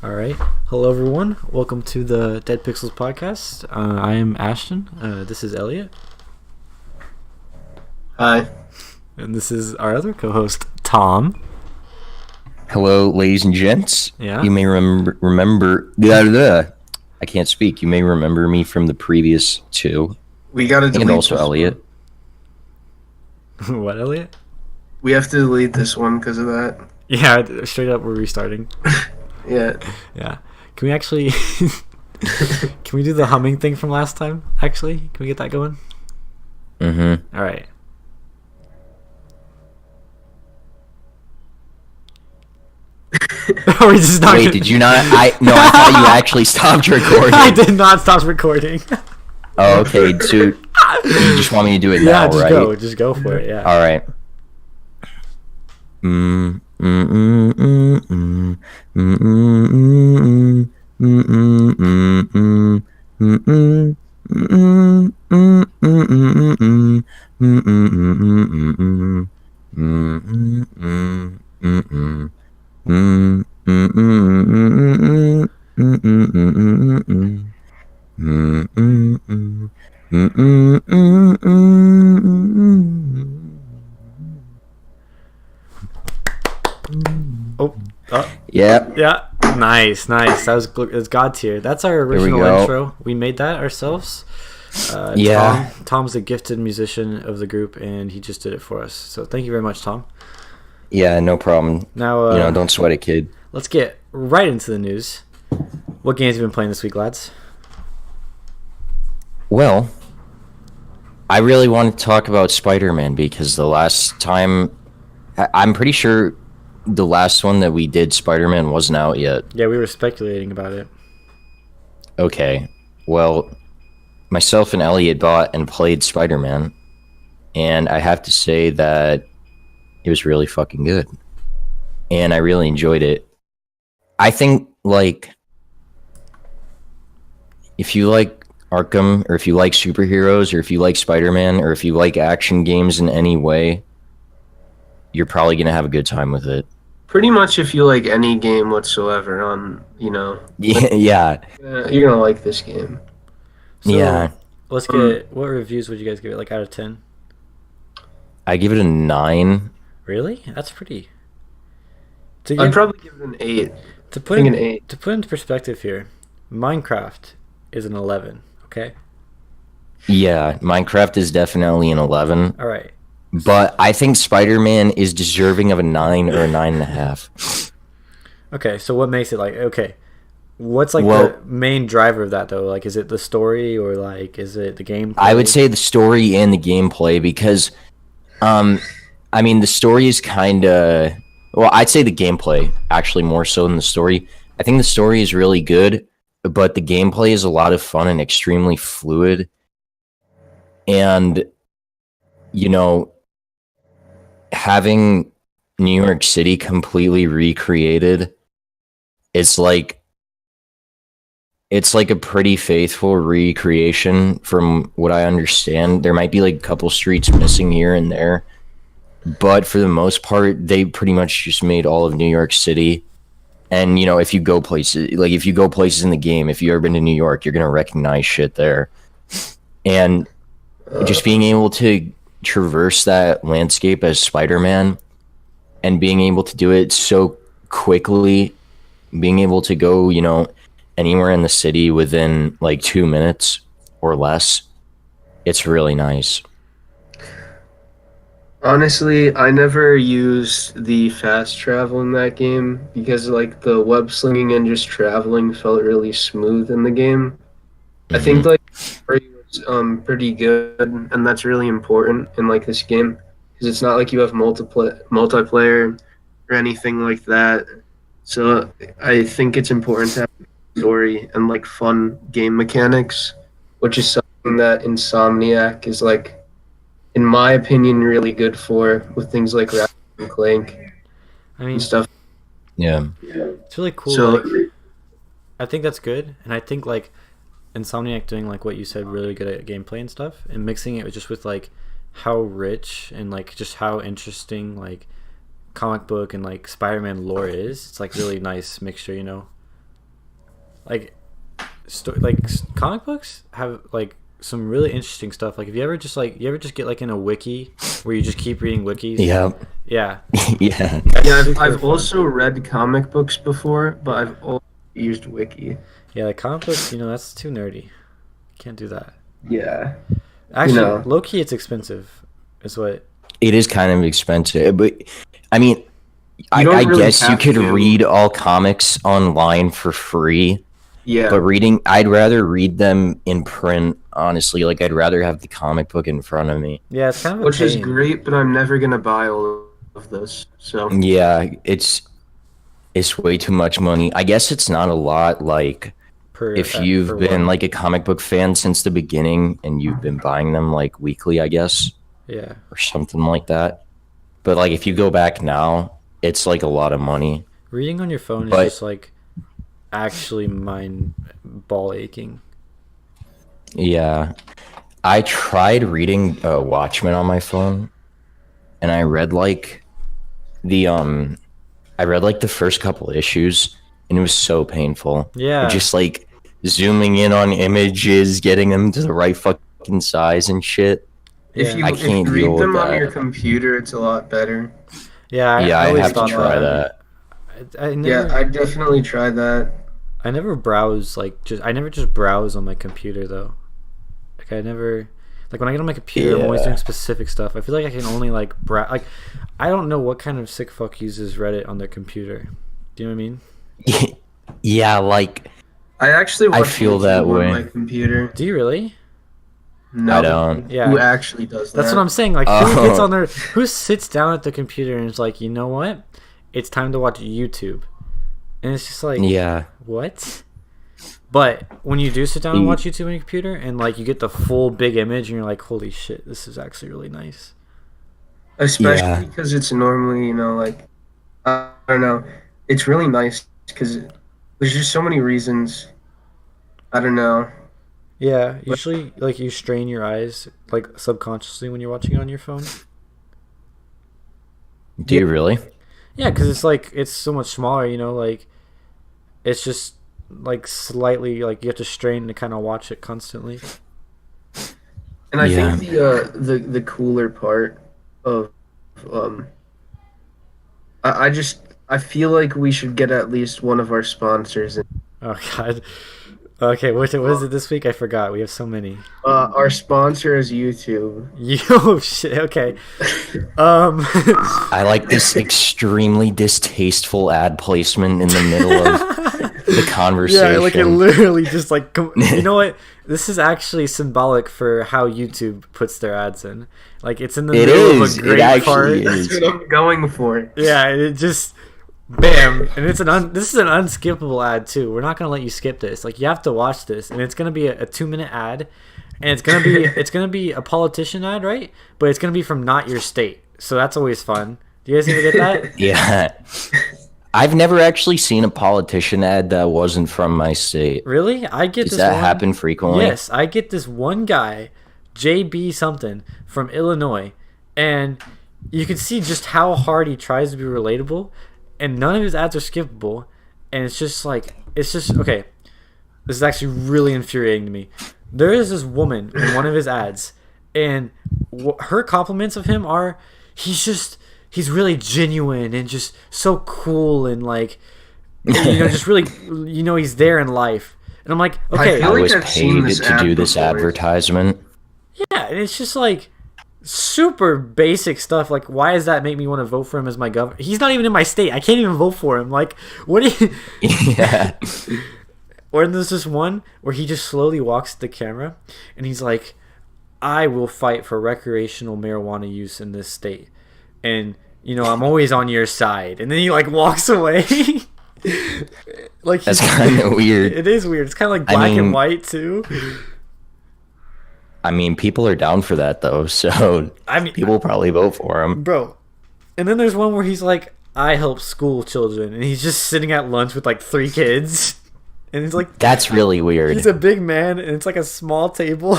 All right. Hello, everyone. Welcome to the Dead Pixels podcast. I am Ashton. This is Elliot. Hi. And this is our other co-host, Tom. Hello, ladies and gents. Yeah. You may remember. I can't speak. You may remember me from the previous two. We gotta delete And also this Elliot. What, Elliot? We have to delete this one because of that. Yeah, straight up, we're restarting. Yeah. Yeah. Can we actually... Can we do the humming thing from last time, actually? Can we get that going? Mm-hmm. All right. Are we just not Wait, did you not? I thought you actually stopped recording. I did not stop recording. Oh, okay. So you just want me to do it Yeah, now, just right? go. Just go for it, yeah. All right. Oh, Yeah. yeah. Nice. That was God tier. That's our original go. intro. We made that ourselves. Yeah. Tom's a gifted musician of the group, and he just did it for us. So thank you very much, Tom. Yeah, no problem. Now, Don't sweat it, kid. let's get right into the news. What games have you been playing this week, lads? Well, I really want to talk about Spider-Man because the last time, I'm pretty sure the last one that we did, Spider-Man, wasn't out yet. Yeah, we were speculating about it. Okay, well, myself and Elliot bought and played Spider-Man, and I have to say that it was really fucking good, and I really enjoyed it. I think, like, if you like Arkham, or if you like superheroes, or if you like Spider-Man, or if you like action games in any way, you're probably going to have a good time with it. Pretty much if you like any game whatsoever Yeah. you're gonna like this game. So, Yeah. Let's get... What reviews would you guys give it, like, out of 10? I give it a 9. Really? That's pretty... I'd probably give it an 8. To I put think an 8. To put into perspective here, Minecraft is an 11, okay? Yeah, Minecraft is definitely an 11. All right. But I think Spider-Man is deserving of a 9 or a 9.5. Okay, so what makes it like... Okay, what's like Well- the main driver of that, though? Like, is it the story or, like, is it the gameplay? I would say the story and the gameplay because, I mean, the story is kind of... Well, I'd say the gameplay, actually, more so than the story. I think the story is really good, but the gameplay is a lot of fun and extremely fluid. And, you know, having New York City completely recreated, it's like a pretty faithful recreation from what I understand. There might be like a couple streets missing here and there, but for the most part, they pretty much just made all of New York City. And, you know, if you go places in the game, if you've ever been to New York, you're going to recognize shit there. And just being able to traverse that landscape as Spider-Man and being able to do it so quickly, being able to go, you know, anywhere in the city within like 2 minutes or less, it's really nice. Honestly, I never used the fast travel in that game because like the web slinging and just traveling felt really smooth in the game. I think like the story was pretty good, and that's really important in like this game because it's not like you have multiplayer or anything like that. So I think it's important to have a story and like fun game mechanics, which is something that Insomniac is like, in my opinion, really good for with things like Ratchet and Clank I mean, and stuff. Yeah. it's really cool. So Like, I think that's good, and I think like Insomniac doing like what you said, really good at gameplay and stuff, and mixing it just with like how rich and like just how interesting like comic book and like Spider-Man lore is. It's like really nice mixture, you know. like comic books have like some really interesting stuff. Like, if you ever just get like in a wiki where you just keep reading wikis. Yeah. Yeah. Yeah. Yeah, Super I've fun. also read comic books before, but I've also used wiki. Yeah, like comic books, that's too nerdy. Can't do that. Yeah, Actually, low key, it's expensive. Is what. It is kind of expensive, but I mean, I don't really guess you have could to. read all comics online for free. Yeah, But I'd rather read them in print, honestly. Like, I'd rather have the comic book in front of me. Yeah, it's kind of a which is pain great, but I'm never gonna buy all of this. So Yeah, it's way too much money. I guess it's not a lot, like, if for you've been, one. like, a comic book fan since the beginning and you've been buying them, like, weekly, I guess, Yeah. or something like that. But, like, if you go back now, it's, like, a lot of money. Reading on your phone But- is just like actually mind ball aching. Yeah. I tried reading Watchmen on my phone, and I read like the first couple issues, and it was so painful. Yeah. Just like zooming in on images, getting them to the right fucking size and shit. if Yeah. you I if you can't deal read with them on that. your computer, it's a lot better. Yeah, Yeah, I I'd always have to thought try that. I never, Yeah, I definitely try that. I never browse I never just browse on my computer though. Like I never, like when I get on my computer, I'm always Yeah. doing specific stuff. I feel like I can only like like, I don't know what kind of sick fuck uses Reddit on their computer. Do you know what I mean? Yeah, like I actually watch feel YouTube that on way. my computer. Do you really? No, I don't. Yeah. Who actually does that? That's what I'm saying. Like, who Oh. gets on there? Who sits down at the computer and is like, you know what? It's time to watch YouTube, and it's just like, Yeah. what? But when you do sit down and watch YouTube on your computer, and like you get the full big image, and you're like, holy shit, this is actually really nice. Especially Yeah. because it's normally, like, I don't know, it's really nice because there's just so many reasons. I don't know. Yeah, usually like you strain your eyes like subconsciously when you're watching it on your phone. Do you really? Yeah, because it's so much smaller, like it's just like slightly like you have to strain to kind of watch it constantly. And I Yeah. think the cooler part of I feel like we should get at least one of our sponsors. Oh God. Okay, what is it this week? I forgot. We have so many. Our sponsor is YouTube. Oh shit. Okay. Um. I like this extremely distasteful ad placement in the middle of the conversation. Yeah, like it literally just like you know what? This is actually symbolic for how YouTube puts their ads in. Like it's in the It middle is. of a It great actually part. is. That's what I'm going for. Yeah, and it just bam, and it's this is an unskippable ad too. We're not gonna let you skip this. Like you have to watch this, and it's gonna be a 2-minute ad, and it's gonna be a politician ad, right? But it's gonna be from not your state, so that's always fun. Do you guys ever get that? Yeah. I've never actually seen a politician ad that wasn't from my state. Really? I get Does this that one. happen frequently? Yes, I get this one guy, JB something from Illinois, and you can see just how hard he tries to be relatable, and none of his ads are skippable, and it's just okay. This is actually really infuriating to me. There is this woman in one of his ads, and her compliments of him are he's really genuine and just so cool and like just really he's there in life. And I'm like, okay, I like was I've seen paid this to ad do this before. advertisement. yeah, and it's just like super basic stuff. Like, why does that make me want to vote for him as my governor? He's not even in my state. I can't even vote for him. Like, what do you... Yeah. Or there's this one where he just slowly walks to the camera and he's like, I will fight for recreational marijuana use in this state. And, I'm always on your side. And then he, like, walks away. Like That's kind of weird. It is weird. It's kind of like black and mean- white, too. I mean, people are down for that, though, so I mean, people probably vote for him. bro. And then there's one where he's like, I help school children. And he's just sitting at lunch with, like, 3 kids. And he's like, That's really weird. he's a big man, and it's like a small table.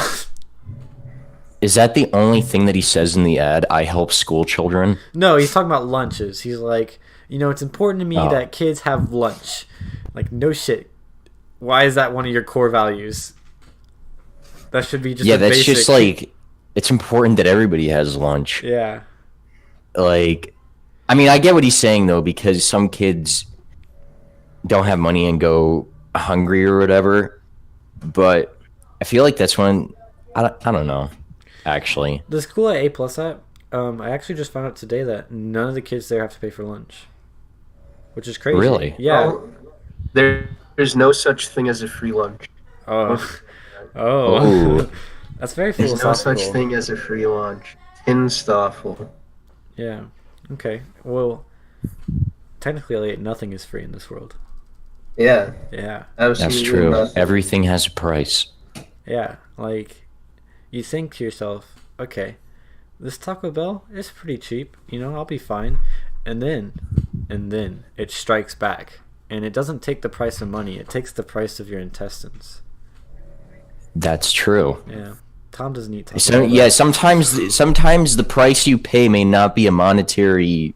Is that the only thing that he says in the ad? I help school children? No, he's talking about lunches. He's like, it's important to me Oh. that kids have lunch. Like, no shit. Why is that one of your core values? That should be just Yeah, a that's basic. just like it's important that everybody has lunch. Yeah. Like, I mean, I get what he's saying though, because some kids don't have money and go hungry or whatever. But I feel like that's when I don't know. Actually, The school at A plus at, I actually just found out today that none of the kids there have to pay for lunch, which is crazy. Really? Yeah. Well, there's no such thing as a free lunch. Oh. Oh. Oh. That's very There's no philosophical. such thing as a free lunch. Instoffel. Yeah. Okay. Well, technically, nothing is free in this world. Yeah, Yeah. absolutely. That's true. nothing. Everything has a price. Yeah. Like, you think to yourself, okay, this Taco Bell is pretty cheap. You know, I'll be fine. And then it strikes back. And it doesn't take the price of money. It takes the price of your intestines. That's true. Yeah. Tom doesn't eat Taco So Bell. yeah, sometimes the price you pay may not be a monetary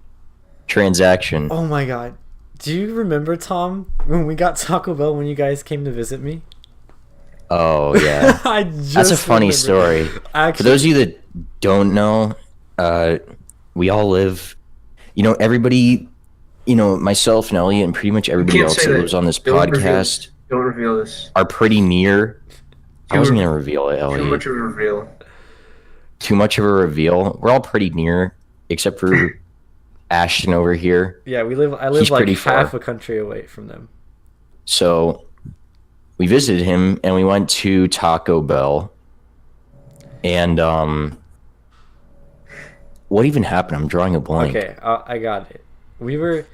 transaction. Oh my god. Do you remember, Tom, when we got Taco Bell when you guys came to visit me? Oh yeah, I just that's a funny remembered. story. Actually, For those of you that don't know, we all live. You know, everybody. You know, myself and Elliot and pretty much everybody can't else say that that. lives on this Don't reveal- podcast Don't reveal this. are pretty near. I wasn't Too- gonna reveal it, Too Elliot. much of a reveal. Too much of a reveal. We're all pretty near, except for Ashton over here. yeah, I live He's like pretty half far. a country away from them. So we visited him and we went to Taco Bell. And what even happened? I'm drawing a blank. Okay, I got it. We were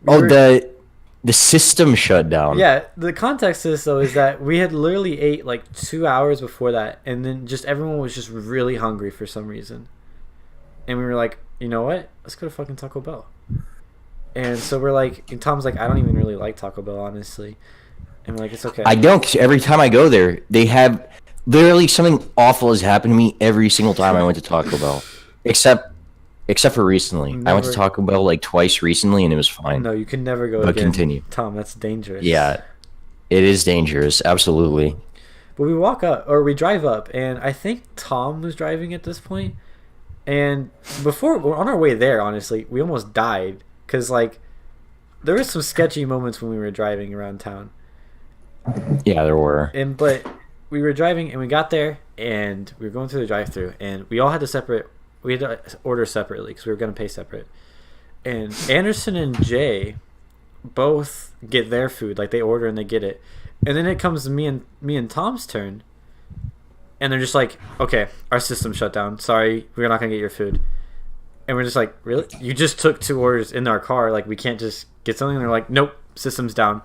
The system shut down. Yeah, the context of this though is that we had literally ate like 2 hours before that, and then just everyone was just really hungry for some reason, and we were like, you know what? Let's go to fucking Taco Bell. And so we're like, and Tom's like, I don't even really like Taco Bell, honestly. And we're like, it's okay. I don't. 'Cause every time I go there, they have literally something awful has happened to me every single time I went to Taco Bell, except for recently. I went to Never- Taco Bell like twice recently, and it was fine. No, you can never go But again. continue. Tom, that's dangerous. Yeah, it is dangerous. Absolutely. But we drive up, and I think Tom was driving at this point. And before, on our way there, honestly, we almost died because like there was some sketchy moments when we were driving around town. Yeah, there were. But we were driving, and we got there, and we were going through the drive-through, and we all had to separate. We had to order separately because we were going to pay separate. And Anderson and Jay both get their food, like they order and they get it, and then it comes to me and Tom's turn, and they're just like, okay, our system shut down, sorry, we're not gonna get your food. And we're just like, really? You just took 2 orders in our car, like we can't just get something? And they're like, nope, system's down.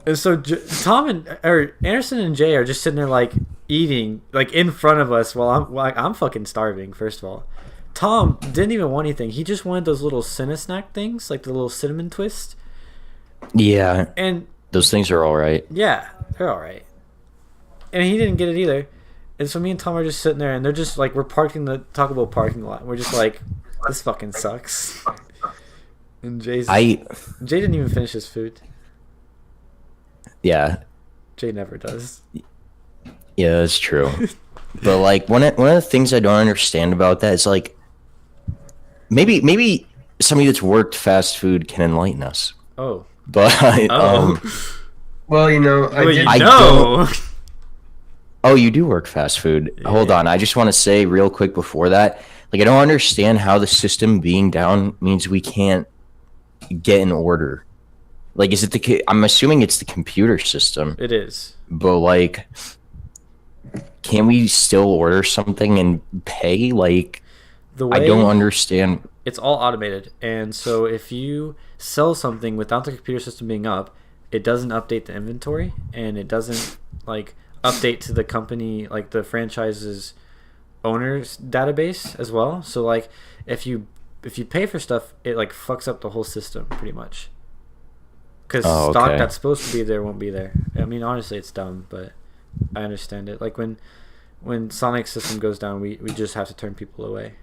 And so Anderson and Jay are just sitting there like eating like in front of us while I'm fucking starving. First of all, Tom didn't even want anything. He just wanted those little Cinnasnack things, like the little cinnamon twist. Yeah, And those things are all right. yeah, they're all right. And he didn't get it either. And so me and Tom are just sitting there, and they're just like, we're parked in the Taco Bell parking lot. We're just like, this fucking sucks. And Jay didn't even finish his food. Yeah, Jay never does. yeah, that's true. But like one of the things I don't understand about that is like maybe somebody that's worked fast food can enlighten us. Oh. But Well, you know, I Well, did. you I know. oh, you do work fast food. Hold on, I just want to say real quick before that, like I don't understand how the system being down means we can't get an order. Like, is it I'm assuming it's the computer system, It is. but like, can we still order something and pay? Like, The way I don't understand. it's all automated, and so if you sell something without the computer system being up, it doesn't update the inventory, and it doesn't like update to the company, like the franchise's owners database as well. So like if you pay for stuff, it like fucks up the whole system pretty much, because Oh, stock okay. that's supposed to be there won't be there. I mean, honestly, it's dumb, but I understand it. Like when Sonic's system goes down, we just have to turn people away.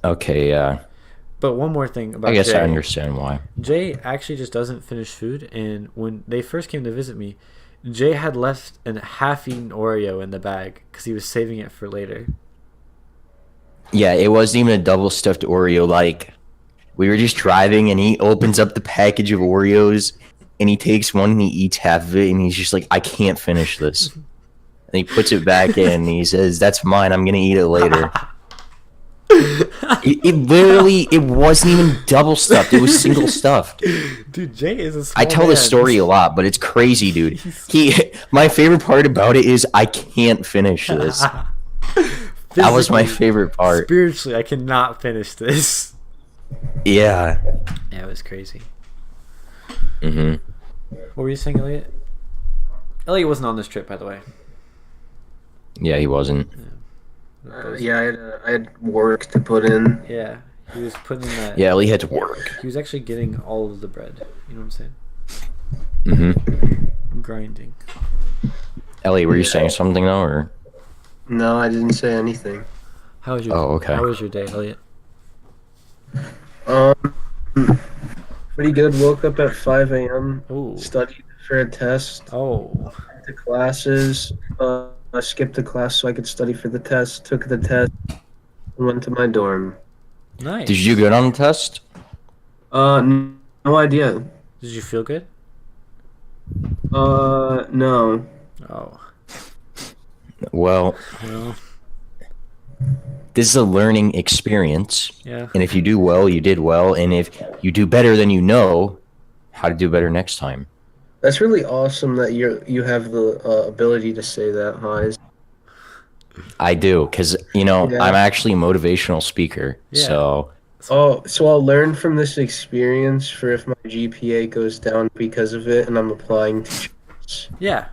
Okay, yeah. But one more thing about I guess Jay. I understand why. Jay actually just doesn't finish food, and when they first came to visit me, Jay had left a half-eaten Oreo in the bag because he was saving it for later. Yeah, it wasn't even a double stuffed Oreo. Like, we were just driving, and he opens up the package of Oreos, and he takes one and he eats half of it, and he's just like, I can't finish this. And he puts it back in, and he says, "That's mine. I'm gonna eat it later." It literally, it wasn't even double stuffed. It was single stuffed. Dude, Jay is a small I tell man. this story a lot, but it's crazy, dude. My favorite part about it is I can't finish this. That was my Physically, favorite part. Spiritually, I cannot finish this. Yeah. Yeah, it was crazy. Mhm. What were you saying, Elliot? Elliot wasn't on this trip, by the way. Yeah, he wasn't. Yeah, I had work to put in. Yeah, he was putting in that. Yeah, Ellie had to work. He was actually getting all of the bread. You know what I'm saying? Mhm. Grinding. Ellie, were you saying something though, or? No, I didn't say anything. How was your? Oh, okay. How was your day, Elliot? Pretty good. Woke up at 5 a.m. Ooh. Studied for a test. Oh. Went to classes. I skipped a class so I could study for the test. Took the test. And went to my dorm. Nice. Did you do good on the test? No idea. Did you feel good? No. Oh. Well, Well. this is a learning experience, Yeah. and if you do well, you did well, and if you do better than you know, how to do better next time. That's really awesome that you have the ability to say that, Highs. I do, because I'm Yeah. actually a motivational speaker. Yeah. So Oh, so I'll learn from this experience for if my GPA goes down because of it and I'm applying to jobs. Yeah.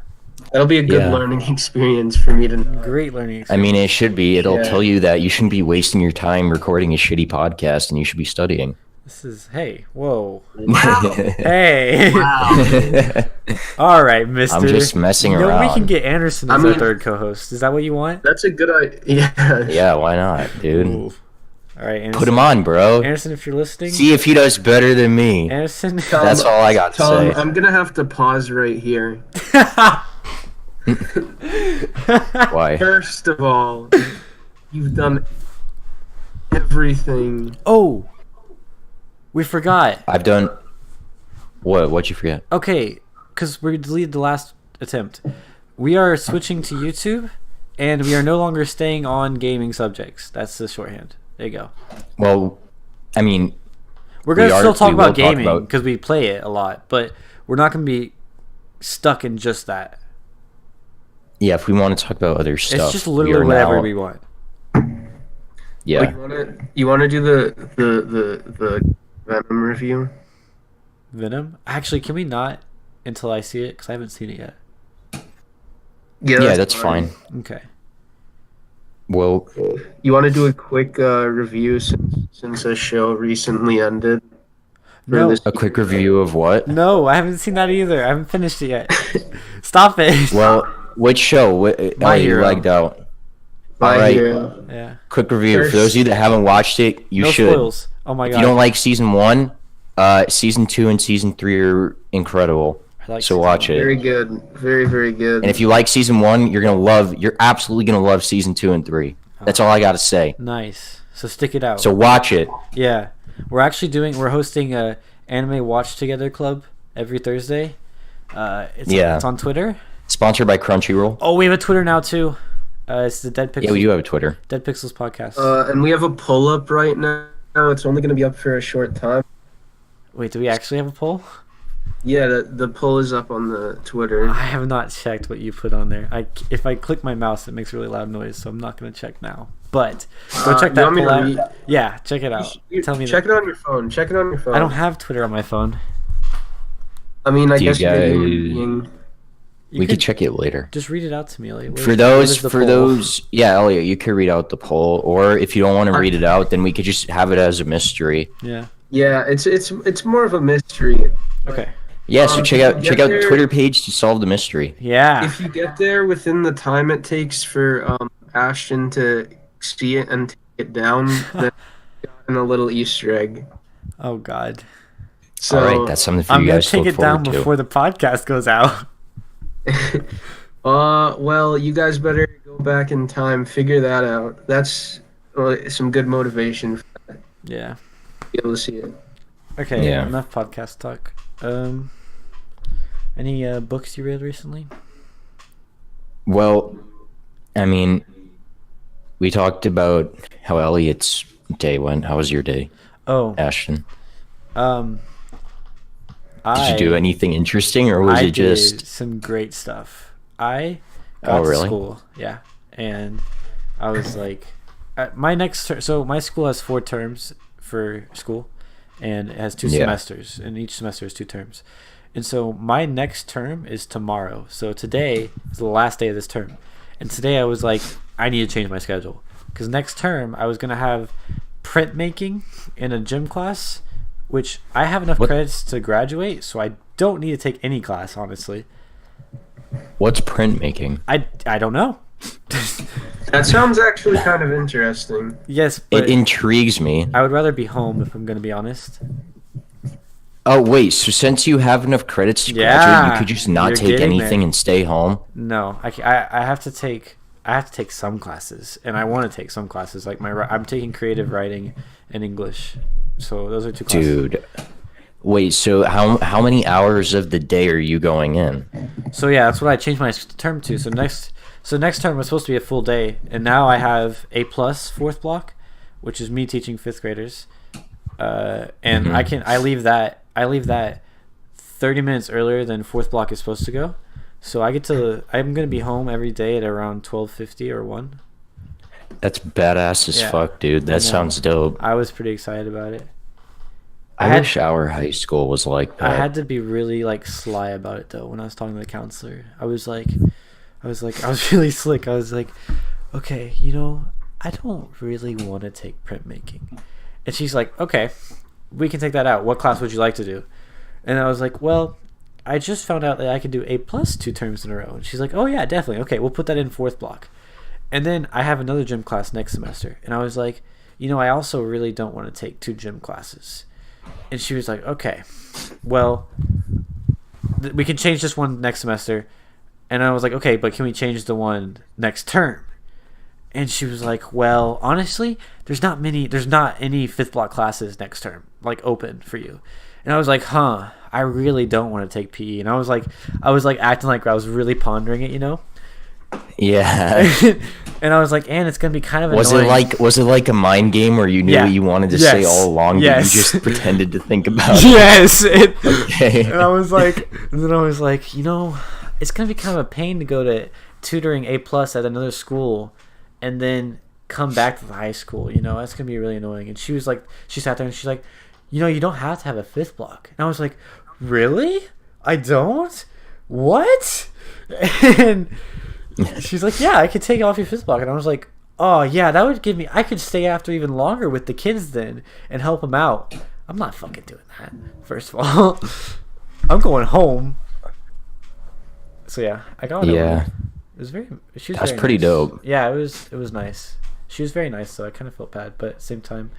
That'll be a good Yeah. learning experience for me to know. Great learning I experience. mean, it should be. It'll Yeah. tell you that you shouldn't be wasting your time recording a shitty podcast, and you should be studying. This is hey, whoa, hey. All right, Mister. I'm just messing We around. can get Anderson I as our mean- third co-host. Is that what you want? That's a good idea. Yeah. Yeah, why not, dude? Ooh. All right, Anderson. Put him on, bro. Anderson, if you're listening. See if he does better than me. Anderson. That's all I got to Tom, say. I'm gonna have to pause right here. Why? First of all, you've done everything. Oh, we forgot. I've done. What'd you forget? Okay, because we deleted the last attempt. We are switching to YouTube, and we are no longer staying on gaming subjects. That's the shorthand. There you go. Well, I mean, We're gonna We still talk will about talk gaming about- because we play it a lot, but we're not gonna be stuck in just that. yeah, if we want to talk about other stuff, It's just we literally are whatever now- we want. Yeah. You wanna do the Venom review? Venom. Actually, can we not until I see it? Because I haven't seen it yet. Yeah, that's fine. Okay. Well, You want to do a quick review since the show recently ended? For No. this- a quick review of what? No, I haven't seen that either. I haven't finished it yet. Stop it. Well, which show? My You Hero. lagged out. My Alright. Hero. Yeah. Quick review. First- For those of you that haven't watched it, you No should. spoils. Oh my If god. you don't like season 1, season 2 and season 3 are incredible. I like So season watch one. it. Very good. Very, very good. And if you like season 1, you're absolutely gonna love season 2 and 3. That's all I gotta say. Nice. So stick it out. So watch it. Yeah, we're hosting a anime watch together club every Thursday. It's on Twitter. Sponsored by Crunchyroll. Oh, we have a Twitter now too. It's the Dead Pixels. Yeah, we do have a Twitter. Dead Pixels podcast. and we have a pull up right now. It's only going to be up for a short time. Wait, do we actually have a poll? Yeah, the poll is up on the Twitter. I have not checked what you put on there. If I click my mouse, it makes a really loud noise, so I'm not gonna check now. But go check you that want me poll to out. read- Yeah, check it out. Tell me. Check it on your phone. Check it on your phone. I don't have Twitter on my phone. I mean, I Do you guess you're guys- being. You We could check it later. just read it out to me, Elliot. For What those, is the poll? yeah, Elliot, you could read out the poll, or if you don't want to read it out, then we could just have it as a mystery. Yeah. Yeah, it's more of a mystery. Okay. Yeah, so check out get the there- Twitter page to solve the mystery. Yeah. If you get there within the time it takes for Ashton to see it and take it down, then and a little Easter egg. Oh God. So, All right, that's something for I'm you gonna guys to take look it down forward to. before the podcast goes out. well, you guys better go back in time, figure that out. That's some good motivation for Yeah. be able to see it. Okay. Yeah. Enough podcast talk. Any books you read recently? Well, I mean, we talked about how Elliot's day went. How was your day, Oh. Ashton? Um. Did you do anything interesting, or was I it just? did some great stuff. I Oh, got to really? school, yeah, and I was like, my next term. So my school has 4 terms for school, and it has 2 Yeah. semesters, and each semester is 2 terms. And so my next term is tomorrow. So today is the last day of this term, and today I was like, I need to change my schedule because next term I was gonna have printmaking in a gym class, which I have enough What? credits to graduate, so I don't need to take any class, honestly. What's printmaking? I don't know. That sounds actually kind of interesting. Yes, It but intrigues me. I would rather be home if I'm going to be honest. Oh wait, so since you have enough credits to graduate, Yeah, you could just not you're take getting anything there. and stay home. No, I have to take some classes, and I want to take some classes. Like I'm taking creative writing and English, so those are 2 classes. Dude, wait. So how many hours of the day are you going in? So yeah, that's what I changed my term to. So next term was supposed to be a full day, and now I have A plus 4th block, which is me teaching 5th graders, and Mhm. I leave that 30 minutes earlier than 4th block is supposed to go. So I'm gonna be home every day at around 12:50 or 1. That's badass as Yeah, fuck, dude. I know. That sounds dope. I was pretty excited about it. I had- wish our high school was like that. I had to be really like sly about it though when I was talking to the counselor. I was really slick. I was like, okay, I don't really want to take printmaking, and she's like, okay, we can take that out. What class would you like to do? And I was like, well, I just found out that I could do A plus 2 terms in a row. And she's like, oh yeah, definitely. Okay, we'll put that in 4th block. And then I have another gym class next semester, and I was like, I also really don't want to take 2 gym classes. And she was like, okay, well, we can change this one next semester. And I was like, okay, but can we change the one next term? And she was like, well, honestly, there's not any 5th block classes next term, like open for you. And I was like, I really don't want to take PE. And I was like acting like I was really pondering it, Yeah. And I was like, and it's gonna be kind of Was annoying. it like a mind game where you knew Yeah. what you wanted to say Yes. all along, but Yes. you just pretended to think about it? Yes. Okay. And I was like, it's gonna be kind of a pain to go to tutoring A plus at another school, and then come back to the high school. That's gonna be really annoying. And she sat there and she's like, you don't have to have a 5th block. And I was like, really? I don't? What? And she's like, yeah, I could take off your 5th block. And I was like, oh yeah, that would I could stay after even longer with the kids then and help them out. I'm not fucking doing that. First of all, I'm going home. So yeah, I got it. Yeah. It was very. She was That's very pretty nice. dope. Yeah, it was nice. She was very nice, so I kind of felt bad, but at the same time,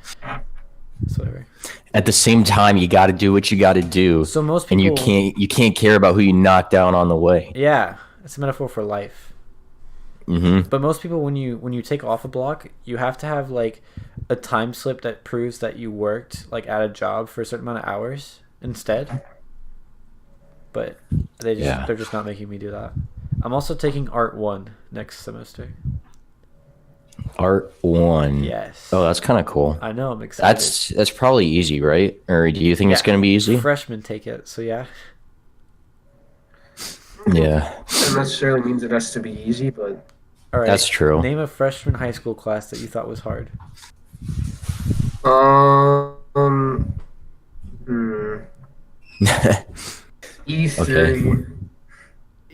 it's whatever. At the same time, you got to do what you got to do, So most and people, you can't care about who you knock down on the way. yeah, it's a metaphor for life. Mm-hmm. But most people, when you take off a block, you have to have like a time slip that proves that you worked like at a job for a certain amount of hours instead. But they're just not making me do that. I'm also taking Art 1 next semester. Art 1. Yes. Oh, that's kind of cool. I know, I'm excited. That's probably easy, right? Or do you think it's Yeah. going to be easy? Freshmen take it, so yeah. Yeah. Doesn't necessarily means it has to be easy, but All right. That's true. Name a freshman high school class that you thought was hard. um, E3. Okay.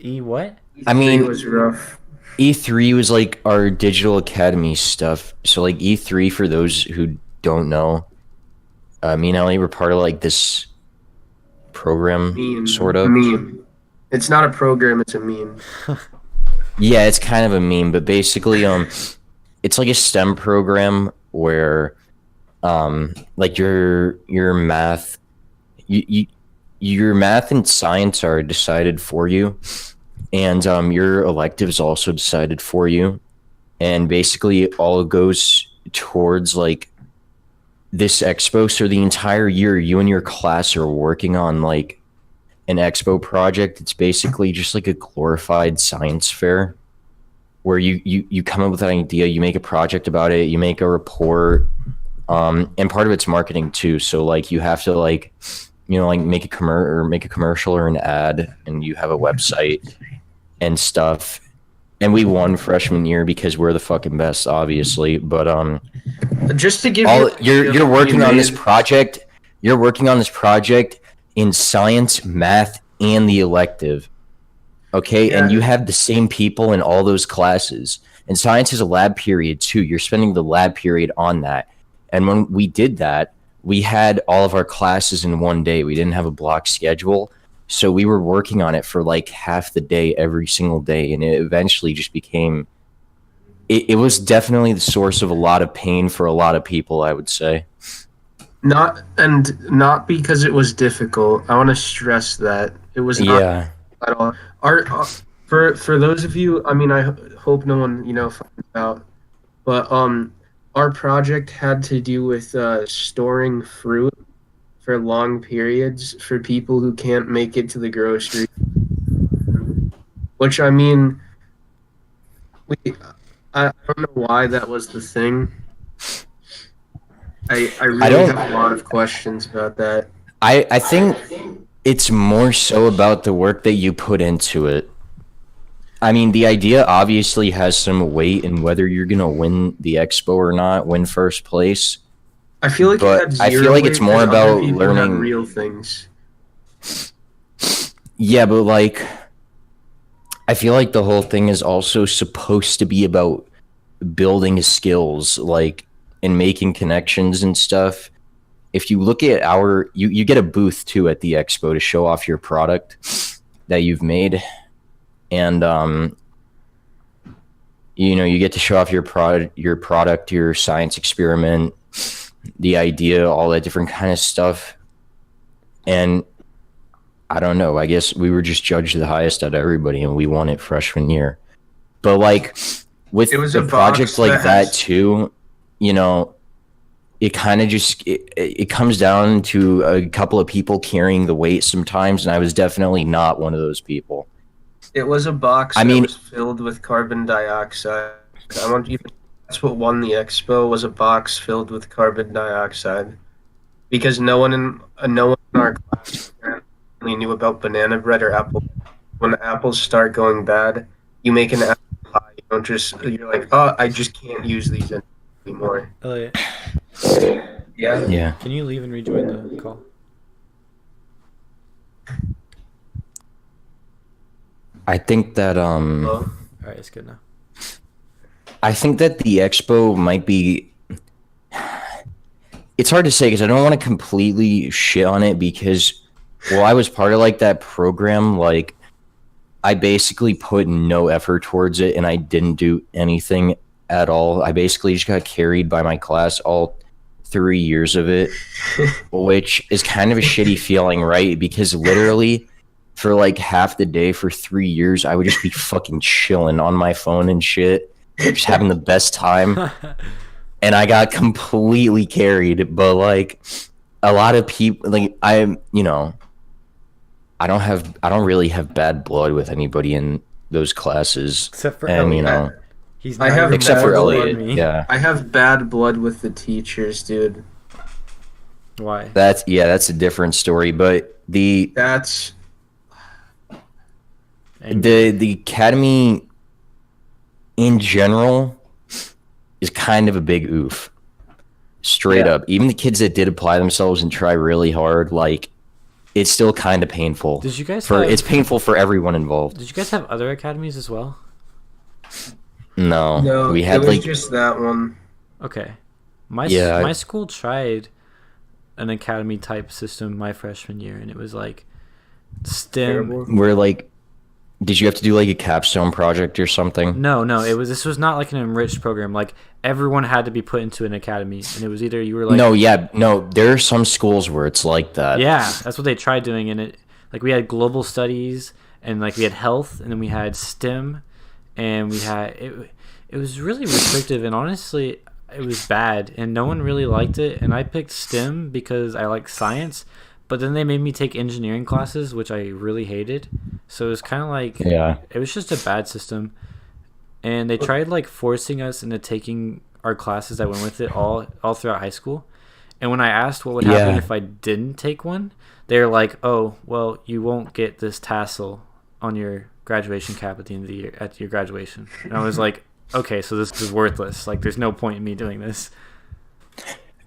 E what? I mean- E3 was rough. E3 was like our digital academy stuff. So like E3, for those who don't know, me and Ellie were part of like this program, Meme. sort of. Meme. It's not a program, it's a meme. Yeah, it's kind of a meme, but basically, it's like a STEM program where like your math, you your math and science are decided for you, and your electives also decided for you, and basically all goes towards like this expo. So the entire year, you and your class are working on like an expo project. It's basically just like a glorified science fair where you come up with an idea, you make a project about it, you make a report, and part of it's marketing too. So like you have to like, like make make a commercial or an ad, and you have a website and stuff. And we won freshman year because we're the fucking best, obviously. But Just to give you all an idea of you're what we working on this made, project. You're working on this project in science, math, and the elective. Okay, and you yeah, have the same people in all those classes. And science is a lab period too. You're spending the lab period on that. And when we did that, we had all of our classes in one day. We didn't have a block schedule. So we were working on it for like half the day every single day. And it eventually just became, it was definitely the source of a lot of pain for a lot of people, I would say. not because it was difficult. I want to stress that it was not Yeah. at all. For those of you, I mean, hope no one finds out, but our project had to do with storing fruit for long periods for people who can't make it to the grocery. Which I mean, we I don't know why that was the thing. I I really don't, have a lot of questions about that. I think it's more so about the work that you put into it. I mean, the idea obviously has some weight in whether you're going to win the expo or not, win first place. I feel like it had But I feel zero like it's weight more because other about people had learning. real things. Yeah, but like, I feel like the whole thing is also supposed to be about building skills, like, and making connections and stuff. If you look at you get a booth too at the expo to show off your product that you've made. And you get to show off your product, your science experiment, the idea, all that different kind of stuff. And I don't know, I guess we were just judged the highest out of everybody, and we won it freshman year. But like It with was a a project box that like had that too, you know it kind of just it comes down to a couple of people carrying the weight sometimes, and I was definitely not one of those people. it was a box I that mean, was filled with carbon dioxide. I want you. That's what won the expo was a box filled with carbon dioxide because no one in our class apparently knew about banana bread or apple. When apples start going bad, you make an apple pie. You don't just you're like, oh, I just can't use these anymore. Elliot, Yeah. yeah, can you leave and rejoin the call? I think that Well, All right, it's good now. I think that the expo might be. It's hard to say because I don't want to completely shit on it because, well, I was part of like that program. Like, I basically put no effort towards it and I didn't do anything at all. I basically just got carried by my class all 3 years of it, which is kind of a shitty feeling, right? Because literally for like half the day for 3 years, I would just be fucking chilling on my phone and shit, just having the best time. And I got completely carried. But like a lot of people, like I don't really have bad blood with anybody in those classes. Except for And Elliot. He's I not have even except more for bad blood Elliot, than me. yeah. I have bad blood with the teachers, dude. Why? That's a different story. But the That's Angry. the academy in general is kind of a big oof. Straight yeah. up. Even the kids that did apply themselves and try really hard, like it's still kind of painful. Did you guys It's painful for everyone involved. Did you guys have other academies as well? No, No, we it had was like just that one. Okay. My yeah, school tried an academy type system my freshman year, and it was like STEM. Terrible. we're like Did you have to do like a capstone project or something? No, no, this was not like an enriched program. Like everyone had to be put into an academy, and it was either you were like, No, yeah, no. There are some schools where it's like that. yeah, that's what they tried doing, and it like we had global studies, and like we had health, and then we had STEM, and we had it. It was really restrictive, and honestly, it was bad, and no one really liked it. And I picked STEM because I like science, but then they made me take engineering classes, which I really hated. So it was kind of like Yeah. it was just a bad system, and they tried like forcing us into taking our classes that went with it all throughout high school. And when I asked what would happen Yeah. if I didn't take one, they were like, "Oh, well, you won't get this tassel on your graduation cap at the end of the year at your graduation." And I was like, "Okay, so this is worthless. Like, there's no point in me doing this."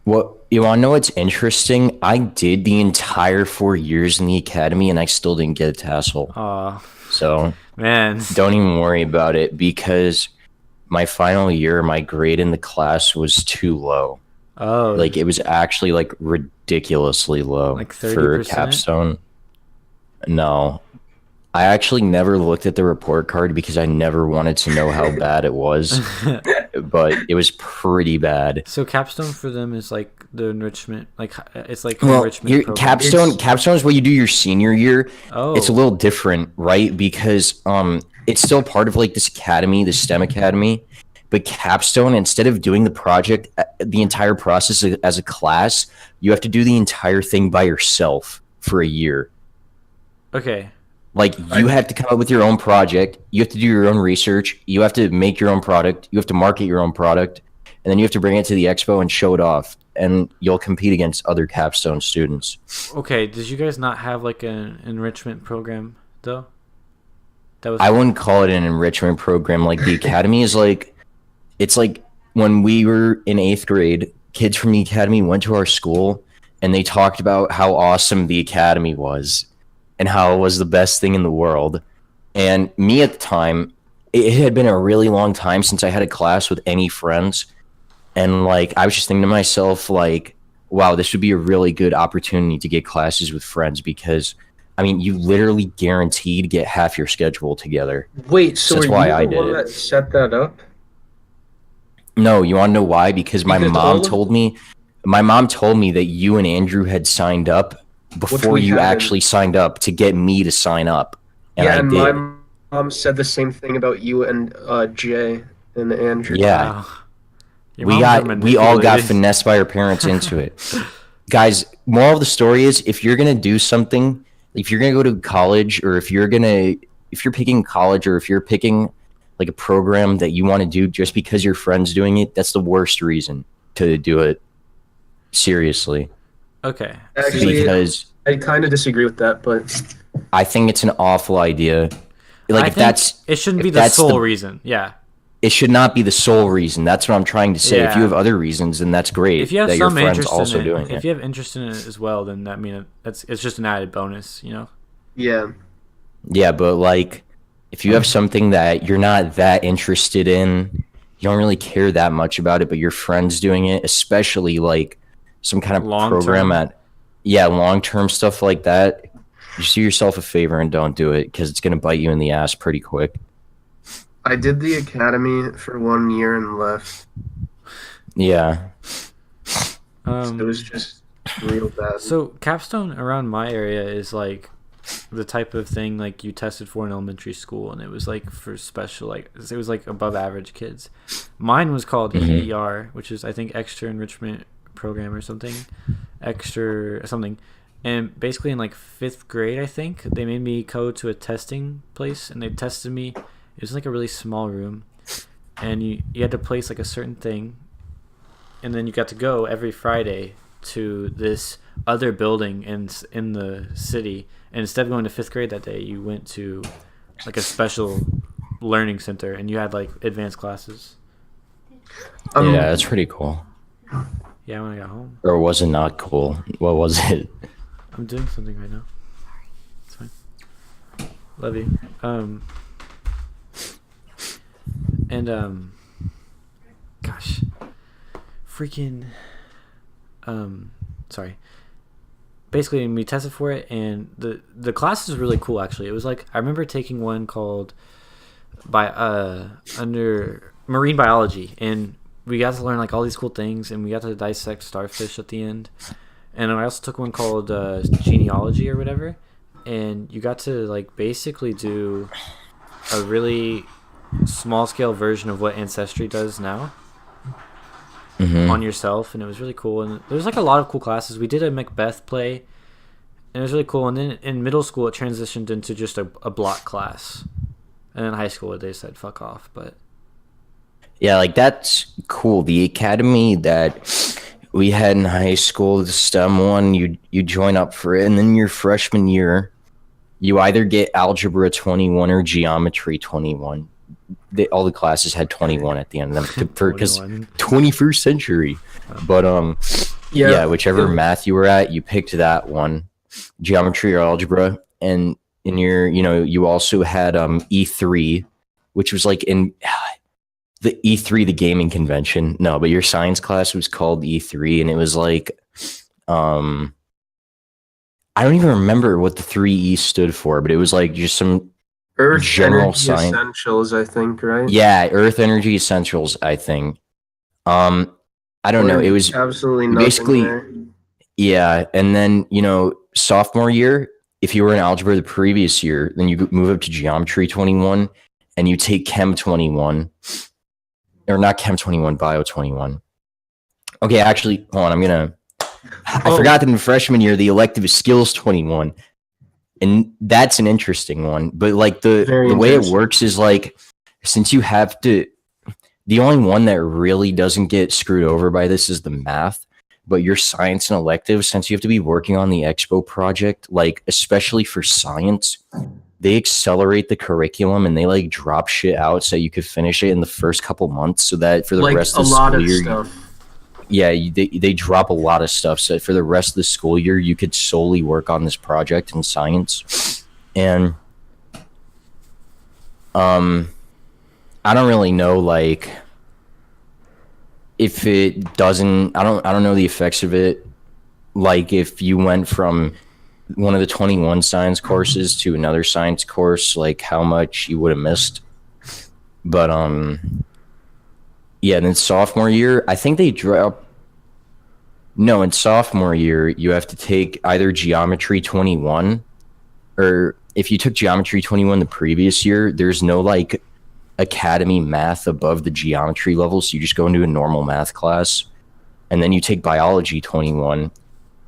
Well, you want to know what's interesting? I did the entire 4 years in the academy and I still didn't get a tassel. Aw, So man. don't even worry about it because my final year, my grade in the class was too low. Oh, Like it was actually like ridiculously low like for 30%. capstone. No, I actually never looked at the report card because I never wanted to know how bad it was, but it was pretty bad. So capstone for them is like the enrichment, like it's like Well, enrichment your program. capstone is what you do your senior year. Oh, It's a little different, right? Because it's still part of like this academy, the STEM academy, but capstone, instead of doing the project, the entire process as a class, you have to do the entire thing by yourself for a year. okay. Like you have to come up with your own project. You have to do your own research. You have to make your own product. You have to market your own product, and then you have to bring it to the expo and show it off. And you'll compete against other capstone students. Okay, did you guys not have like an enrichment program though? That was I wouldn't call it an enrichment program. Like the academy is like, it's like when we were in 8th grade, kids from the academy went to our school and they talked about how awesome the academy was and how it was the best thing in the world. And me at the time, it had been a really long time since I had a class with any friends. And like, I was just thinking to myself, like, wow, this would be a really good opportunity to get classes with friends because, I mean, you literally guaranteed get half your schedule together. Wait, so That's were why you I the did one it. that set that up? No, you want to know why? Because my Because all mom of- told me, that you and Andrew had signed up before we you hadn't. actually signed up to get me to sign up, and Yeah, I and did. my mom said the same thing about you and Jay and Andrew. Yeah. wow. Your moms are We all got manipulated. finessed by our parents into it. Guys, moral of the story is if you're gonna do something, if you're gonna go to college, or if you're picking college, or if you're picking like a program that you want to do just because your friend's doing it, that's the worst reason to do it. Seriously, Okay. Actually, because I kind of disagree with that, but I think it's an awful idea. Like I if think that's it shouldn't if be the that's sole reason. Yeah. it should not be the sole reason. That's what I'm trying to say. If you Yeah. have other reasons, then that's great. If you have that your some friend's interest also in it, doing if it. you have interest in it as well, then that it's just an added bonus, you know. yeah. Yeah, but like if you have something that you're not that interested in, you don't really care that much about it, but your friend's doing it, especially like some kind of program Long-term? at long-term stuff like that, just do yourself a favor and don't do it because it's going to bite you in the ass pretty quick. I did the academy for 1 year and left. Yeah. It was just real bad. So capstone around my area is like the type of thing like you tested for in elementary school, and it was like for special, like it was like above average kids. Mine was called EER, which is I think extra enrichment program or something, extra something. And basically in like 5th grade, I think they made me go to a testing place, and they tested me. It was like a really small room, and you had to place like a certain thing, and then you got to go every Friday to this other building in the city. And instead of going to 5th grade that day, you went to like a special learning center, and you had like advanced classes. Yeah, that's pretty cool. Yeah, when I got home, Or was it not cool? What was it? I'm doing something right now. It's fine. Love you. Gosh, freaking, sorry. basically we tested for it, and the class is really cool. Actually, it was like I remember taking one called under marine biology, and we got to learn like all these cool things, and we got to dissect starfish at the end. And I also took one called genealogy or whatever, and you got to like basically do a really small scale version of what ancestry does now on yourself, and it was really cool. And there was like a lot of cool classes. We did a Macbeth play, and it was really cool. And then in middle school it transitioned into just a block class, and in high school they said fuck off. But yeah, like that's cool. The academy that we had in high school, the STEM one, you join up for it, and then your freshman year you either get algebra 21 or geometry 21. All the classes had 21 at the end of them because 21st century. But yeah, whichever math you were at, you picked that one, geometry or algebra. And in your, you also had E3, which was like in the E3, the gaming convention. No, but your science class was called E3, and it was like I don't even remember what the 3E stood for, but it was like just some Earth general Energy science Essentials, I think, right? Yeah, Earth Energy Essentials, I think. I don't know. It was absolutely nothing basically there. Yeah, and then sophomore year, if you were in algebra the previous year, then you move up to geometry 21, and you take chem 21, or not chem 21, bio 21. Okay, actually, hold on. I forgot that in freshman year the elective is skills 21, and that's an interesting one. But like the way it works is like, since you have to, the only one that really doesn't get screwed over by this is the math. But your science and elective, since you have to be working on the expo project, like especially for science, they accelerate the curriculum and they like drop shit out so you could finish it in the first couple months, so that for the rest of the school year, they drop a lot of stuff. So for the rest of the school year, you could solely work on this project in science. And I don't really know, like, if it doesn't, I don't know the effects of it. Like if you went from one of the 21 science courses to another science course, like how much you would have missed. But yeah, and then sophomore year, I think they drop. No, in sophomore year, you have to take either geometry 21, or if you took geometry 21 the previous year, there's no like academy math above the geometry level, so you just go into a normal math class, and then you take biology 21,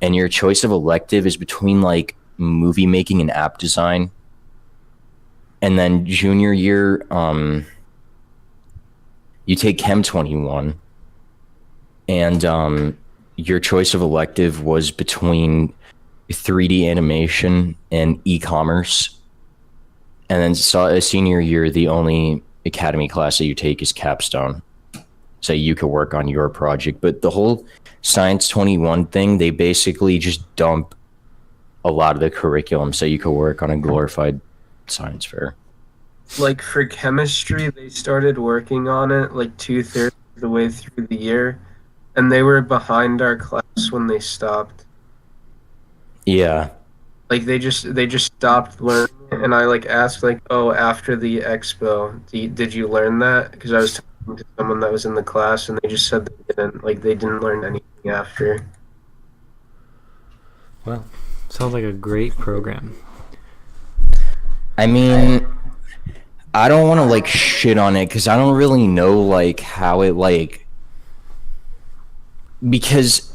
and your choice of elective is between like movie making and app design. And then junior year, you take chem 21, and your choice of elective was between 3D animation and e-commerce. And then a senior year, the only academy class that you take is capstone, so you could work on your project. But the whole science 21 thing, they basically just dump a lot of the curriculum so you could work on a glorified science fair. Like for chemistry, they started working on it like 2/3 of the way through the year, and they were behind our class when they stopped. Yeah. Like they just stopped learning, and I like asked like, oh, after the expo, did you learn that? Because I was talking to someone that was in the class, and they just said they didn't. Like they didn't learn anything after. Well, sounds like a great program. I mean, I don't want to like shit on it because I don't really know like how it like, because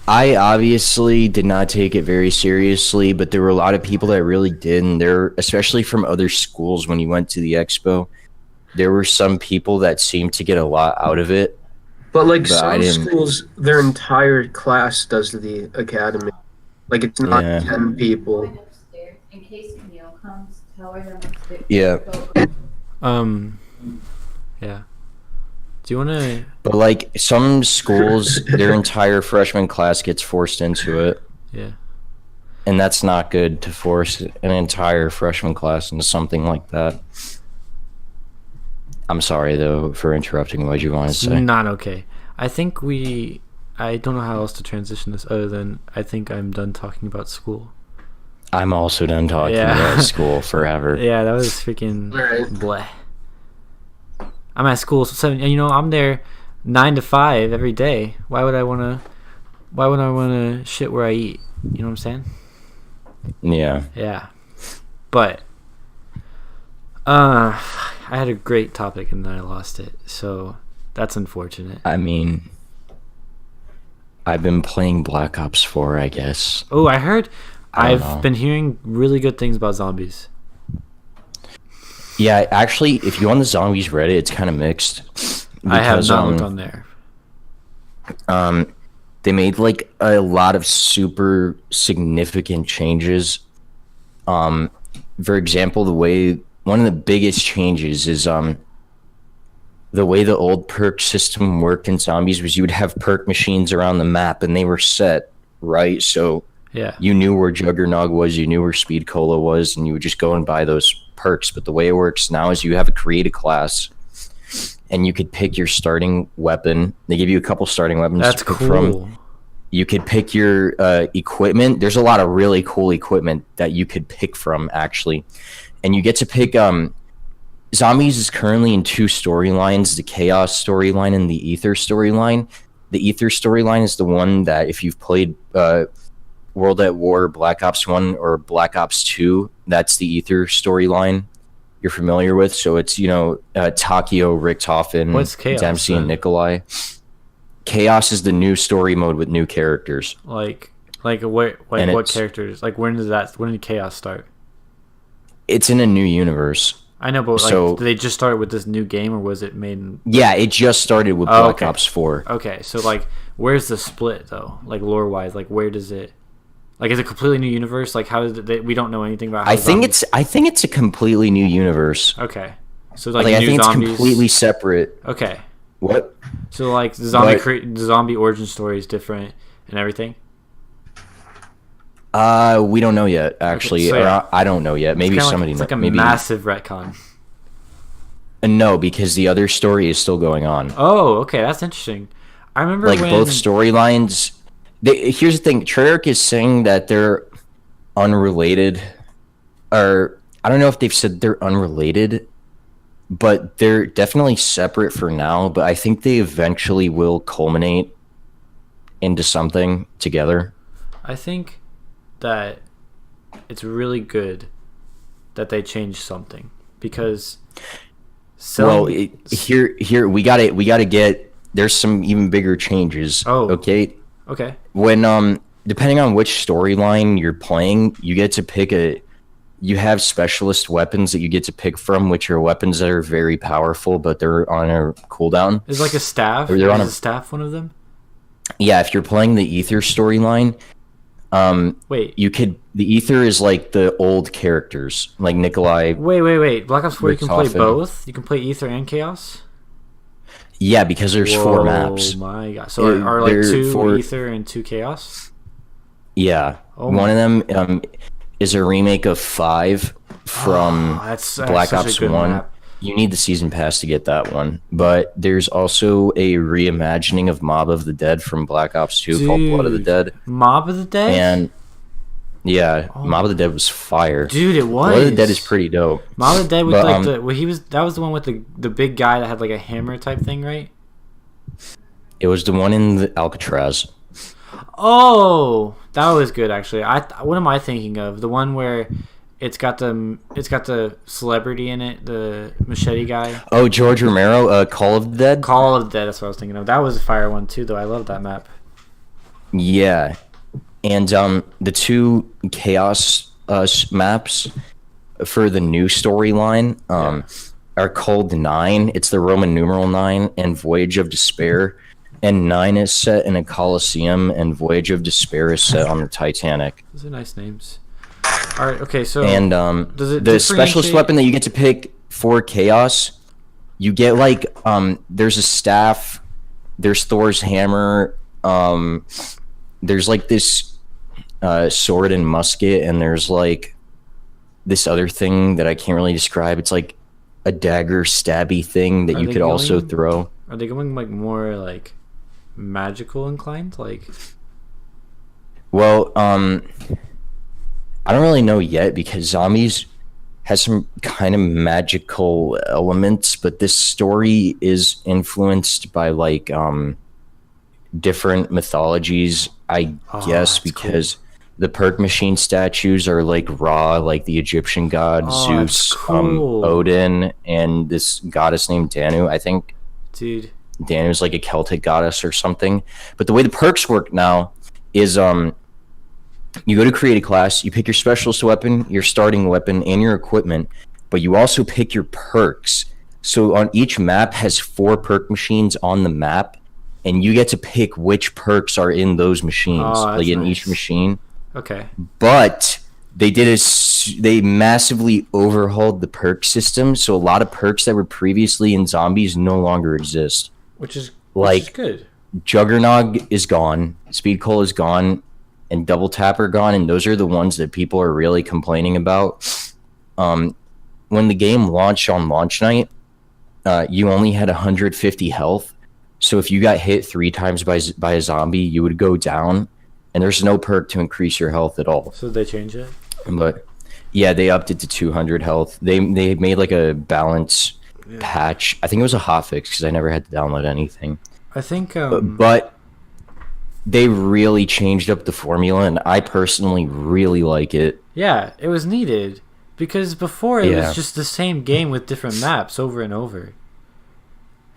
I obviously did not take it very seriously, but there were a lot of people that really did, and there, especially from other schools, when you went to the expo, there were some people that seemed to get a lot out of it. But like some schools, their entire class does the academy. Like it's not 10 people. In case Camille comes, tell her that Yeah. Yeah. Do you want to? But like some schools, their entire freshman class gets forced into it. Yeah. And that's not good, to force an entire freshman class into something like that. I'm sorry though for interrupting. What you want to say? Not okay. I think I don't know how else to transition this other than I think I'm done talking about school. I'm also done talking about school forever. Yeah, that was freaking Alright. bleh. I'm at school 7. You know, I'm there 9 to 5 every day. Why would I wanna shit where I eat? You know what I'm saying? Yeah. Yeah. But I had a great topic and then I lost it. So that's unfortunate. I mean, I've been playing Black Ops 4, I guess. Oh, I heard. I don't I've know. been hearing really good things about zombies. Yeah, actually, if you go on the zombies Reddit, it's kind of mixed. I have Because, not looked on there. they made like a lot of super significant changes. For example, one of the biggest changes is the way the old perk system worked in zombies was you would have perk machines around the map and they were set, right? So Yeah. you knew where Juggernog was, you knew where Speed Cola was, and you would just go and buy those perks. But the way it works now is you have a create a class and you could pick your starting weapon. They give you a couple starting weapons That's to pick cool. from. You could pick your equipment. There's a lot of really cool equipment that you could pick from, actually. And you get to pick... Zombies is currently in 2 storylines, the Chaos storyline and the Ether storyline. The Ether storyline is the one that if you've played World at War, Black Ops 1, or Black Ops 2, that's the Ether storyline you're familiar with. So it's, Takio, Richtofen, What's Chaos, Dempsey, and then? Nikolai. Chaos is the new story mode with new characters. What And it's- characters? Like when did Chaos start? It's in a new universe. I know, but So- did they just start with this new game or was it made in... Yeah, it just started with Oh, Black okay. Ops 4. Okay, so where's the split though? Like lore wise, where does it... is it a completely new universe? Like how is it... we don't know anything about how I think zombies- it's a completely new universe. Okay. So Like, new I think zombies... it's completely separate. Okay. What? So the But- the zombie origin story is different and everything. We don't know yet, actually. so yeah. Or I don't know yet. Maybe It's somebody it's like a maybe massive retcon. No, because the other story is still going on. Oh, okay, that's interesting. I remember Like when... both storylines. Here's the thing: Treyarch is saying that they're unrelated, or I don't know if they've said they're unrelated, but they're definitely separate for now. But I think they eventually will culminate into something together. I think that it's really good that they changed something because Here we gotta get. There's some even bigger changes. Oh. Okay. Okay. When depending on which storyline you're playing, you get to pick you have specialist weapons that you get to pick from, which are weapons that are very powerful, but they're on a cooldown. Is like a staff? Or they're on Is a- a staff one of them? Yeah, if you're playing the Ether storyline, Wait. the Ether is like the old characters, like Nikolai. Wait. Black Ops 4 you can play Richtofen. both? You can play Ether and Chaos? Yeah, because there's 4 Whoa, maps. my god. So Yeah, are like they're 2 4 Ether and 2 Chaos? Yeah, Oh one my- of them is a remake of 5 from That's Black such a Ops good 1. map. You need the season pass to get that one. But there's also a reimagining of Mob of the Dead from Black Ops 2 called Blood of the Dude. Dead. Mob of the Dead? And yeah, Oh. Mob of the Dead was fire. Dude, it was. Blood of the Dead is pretty dope. Mob of the Dead with But, that was the one with the big guy that had like a hammer type thing, right? It was the one in the Alcatraz. Oh, that was good actually. What am I thinking of? The one where it's got the celebrity in it, the machete guy. Oh, George Romero, Call of the Dead? Call of the Dead. That's what I was thinking of. That was a fire one too, though. I love that map. Yeah. And the 2 Chaos maps for the new storyline are called 9. It's the Roman numeral 9 and Voyage of Despair. And 9 is set in a Colosseum, and Voyage of Despair is set on the Titanic. Those are nice names. All right. Okay. So And does it the specialist differentiate- weapon that you get to pick for Chaos, you get like there's a staff, there's Thor's hammer, there's like this sword and musket, and there's like this other thing that I can't really describe. It's like a dagger stabby thing that Are you they could also going- throw. Are they going like more like magical inclined? Like, Well, I don't really know yet because zombies has some kind of magical elements, but this story is influenced by like different mythologies, I guess, that's because the perk machine statues are like Ra, like the Egyptian god, Oh, that's Zeus, cool. Odin, and this goddess named Danu. I think dude. Danu is like a Celtic goddess or something. But the way the perks work now is you go to create a class, you pick your specialist weapon, your starting weapon, and your equipment, but you also pick your perks. So on each map has 4 perk machines on the map, and you get to pick which perks are in those machines, Oh, that's like in nice. each machine. Okay. But they massively overhauled the perk system, so a lot of perks that were previously in zombies no longer exist. Which is Like good. Juggernog is gone, Speed Coal is gone, and Double Tap are gone, and those are the ones that people are really complaining about. When the game launched on launch night, you only had 150 health, so if you got hit 3 times by a zombie, you would go down, and there's no perk to increase your health at all. So they change it? But yeah, they upped it to 200 health. They made like a balance patch. I think it was a hotfix because I never had to download anything. I think But they really changed up the formula, and I personally really like it. yeah, it was needed because before it Yeah. was just the same game with different maps over and over.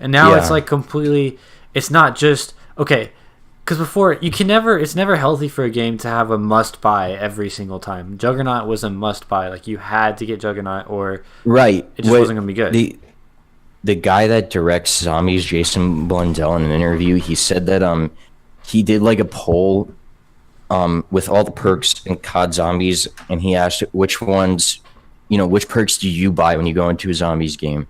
And now it's Yeah. like completely, it's not just okay, because before it's never healthy for a game to have a must buy every single time. Juggernaut was a must buy, like you had to get Juggernaut or Right. it just wasn't gonna be good. The guy that directs Zombies, Jason Blundell, in an interview, he said that he did like a poll with all the perks in COD Zombies, and he asked which ones, which perks do you buy when you go into a Zombies game?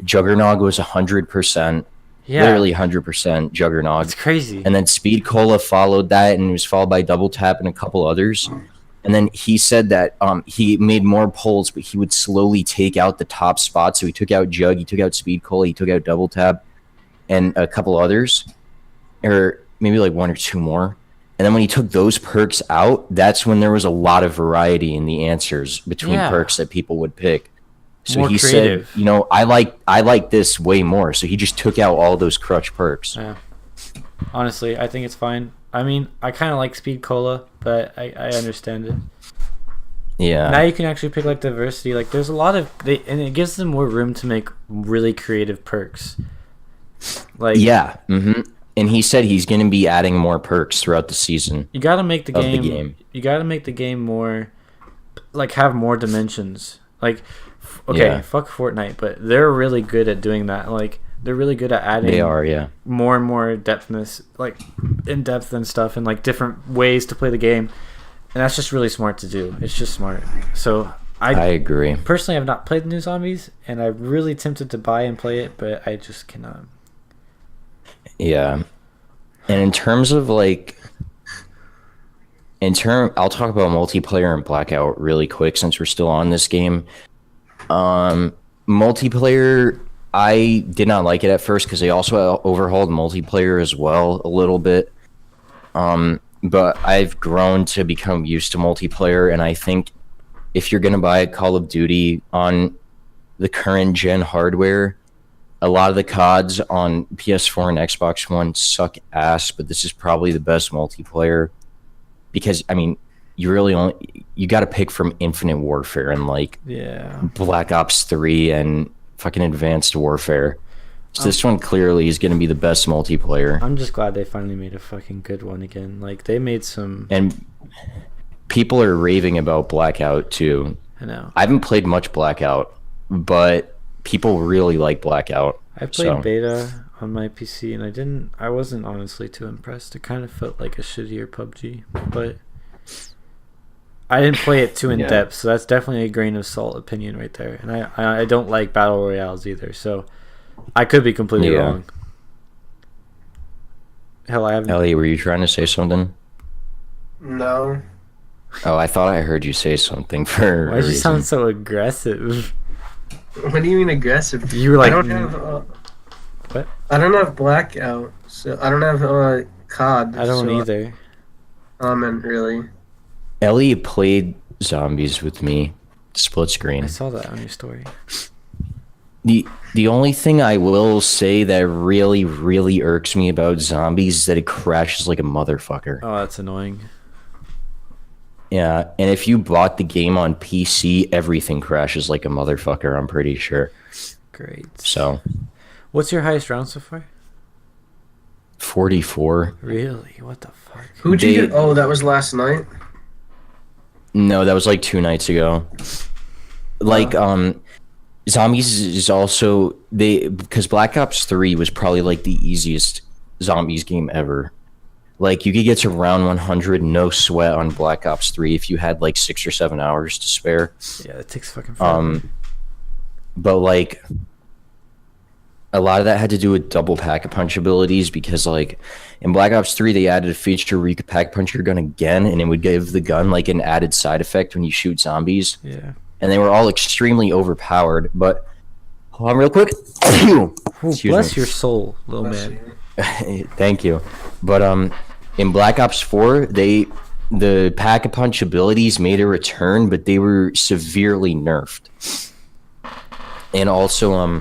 Juggernog was 100%, Yeah, literally 100% Juggernog. it's crazy. And then Speed Cola followed that, and it was followed by Double Tap and a couple others. And then he said that he made more polls, but he would slowly take out the top spots. So he took out Jug, he took out Speed Cola, he took out Double Tap, and a couple others, or maybe like 1 or 2 more. And then when he took those perks out, that's when there was a lot of variety in the answers between Yeah. perks that people would pick. So More he creative. said, I like this way more. So he just took out all those crutch perks. Yeah. Honestly, I think it's fine. I mean, I kind of like Speed Cola, but I understand it. Yeah. Now you can actually pick like diversity. Like there's a lot of and it gives them more room to make really creative perks. Like Yeah. And he said he's going to be adding more perks throughout the season. you got to make the Of the game. game. You got to make the game more like have more dimensions. Like okay, Yeah. fuck Fortnite, but they're really good at doing that. Like they're really good at adding They are, yeah. more and more depthness, like in depth and stuff, and like different ways to play the game. And that's just really smart to do. It's just smart. So I agree. personally have not played the new Zombies, and I'm really tempted to buy and play it, but I just cannot. Yeah. And in terms of like I'll talk about multiplayer and Blackout really quick since we're still on this game. Multiplayer, I did not like it at first because they also overhauled multiplayer as well a little bit. But I've grown to become used to multiplayer, and I think if you're gonna buy a Call of Duty on the current gen hardware, a lot of the CODs on PS4 and Xbox One suck ass, but this is probably the best multiplayer because I mean, you got to pick from Infinite Warfare and like Yeah. Black Ops 3 and fucking Advanced Warfare. So this one clearly is going to be the best multiplayer. I'm just glad they finally made a fucking good one again. Like they made some. And people are raving about Blackout too. I know. I haven't played much Blackout, but people really like Blackout. I played So, beta on my PC, and I wasn't honestly too impressed. It kind of felt like a shittier PUBG, but I didn't play it too in Yeah. depth, so that's definitely a grain of salt opinion right there. And I don't like battle royales either, so I could be completely Yeah. wrong. Hell, I haven't. Ellie, were you trying to say something? No. Oh, I thought I heard you say something for Why a did you reason. sound so aggressive? What do you mean aggressive? You were like, I don't have. what? I don't have Blackout, so I don't have COD. I don't so either. I comment really. Ellie played zombies with me, split I screen. saw that on your story. The only thing I will say that really, really irks me about zombies is that it crashes like a motherfucker. Oh, that's annoying. Yeah, and if you bought the game on PC, everything crashes like a motherfucker, I'm pretty sure. Great. So, What's your highest round so far? 44. Really? What the fuck? Who'd you They- get? Oh, that was last night. No, that was like 2 nights ago. Like, zombies is also because Black Ops 3 was probably like the easiest zombies game ever. Like you could get to round 100 no sweat on Black Ops 3 if you had like 6 or 7 hours to spare. Yeah, it takes fucking forever. But like a lot of that had to do with double pack a punch abilities because like in Black Ops 3 they added a feature where you could pack punch your gun again and it would give the gun like an added side effect when you shoot zombies. Yeah. And they were all extremely overpowered. But hold on real quick. Ooh, Excuse bless me. your soul, little Bless man. you. Thank you. But in Black Ops 4, the pack a punch abilities made a return, but they were severely nerfed. And also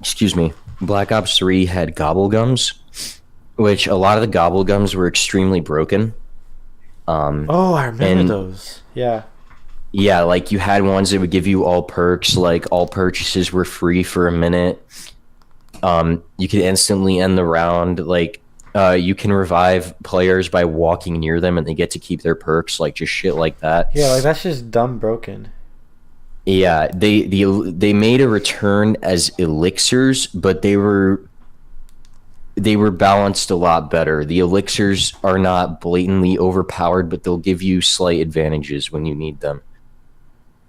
excuse me, Black Ops 3 had gobble gums, which a lot of the gobble gums were extremely broken. Oh, I remember and- those. Yeah. Yeah, like you had ones that would give you all perks, like all purchases were free for a minute. You could instantly end the round. Like, you can revive players by walking near them, and they get to keep their perks. Like just shit like that. Yeah, like that's just dumb broken. Yeah, they made a return as elixirs, but they were balanced a lot better. The elixirs are not blatantly overpowered, but they'll give you slight advantages when you need them.